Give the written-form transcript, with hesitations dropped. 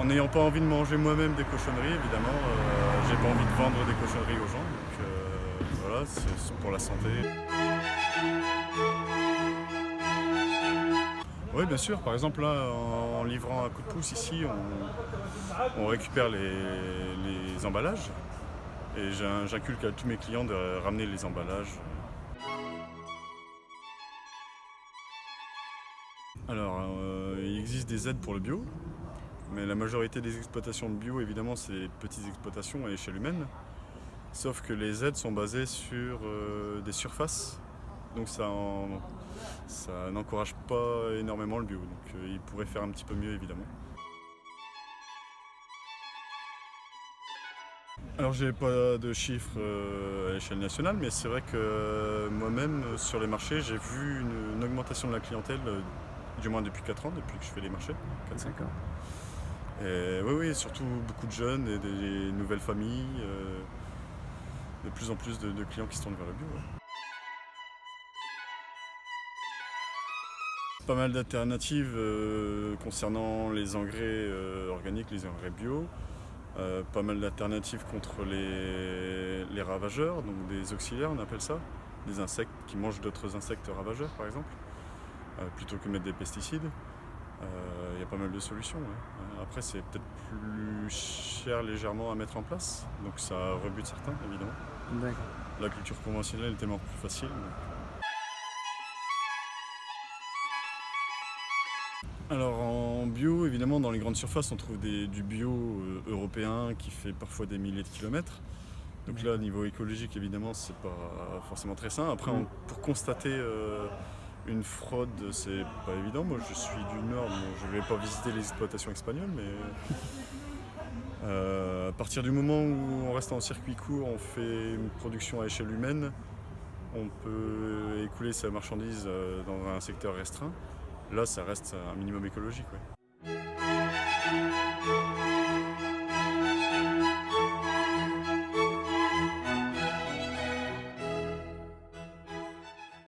En n'ayant pas envie de manger moi-même des cochonneries, évidemment, j'ai pas envie de vendre des cochonneries aux gens. Donc voilà, c'est pour la santé. Oui, bien sûr. Par exemple, là, en livrant un coup de pouce ici, on récupère les emballages. Et j'inculque à tous mes clients de ramener les emballages. Alors, il existe des aides pour le bio, mais la majorité des exploitations de bio, évidemment, c'est des petites exploitations à échelle humaine. Sauf que les aides sont basées sur des surfaces, donc ça n'encourage pas énormément le bio. Donc, ils pourraient faire un petit peu mieux, évidemment. Alors j'ai pas de chiffres à l'échelle nationale, mais c'est vrai que moi-même sur les marchés j'ai vu une augmentation de la clientèle, du moins depuis 4 ans, depuis que je fais les marchés, 4-5 ans. Et oui, oui, surtout beaucoup de jeunes et des nouvelles familles, de plus en plus de clients qui se tournent vers le bio. Ouais. Pas mal d'alternatives concernant les engrais organiques, les engrais bio. Pas mal d'alternatives contre les ravageurs, donc des auxiliaires on appelle ça, des insectes qui mangent d'autres insectes ravageurs par exemple, plutôt que mettre des pesticides. Il y a pas mal de solutions. Ouais. Après c'est peut-être plus cher légèrement à mettre en place, donc ça rebute certains évidemment. D'accord. La culture conventionnelle est tellement plus facile. Alors en bio, évidemment, dans les grandes surfaces, on trouve du bio européen qui fait parfois des milliers de kilomètres. Donc là, au niveau écologique, évidemment, c'est pas forcément très sain. Après, pour constater une fraude, c'est pas évident. Moi, je suis du Nord, donc je vais pas visiter les exploitations espagnoles, mais à partir du moment où on reste en circuit court, on fait une production à échelle humaine, on peut écouler sa marchandise dans un secteur restreint. Là, ça reste un minimum écologique. Ouais.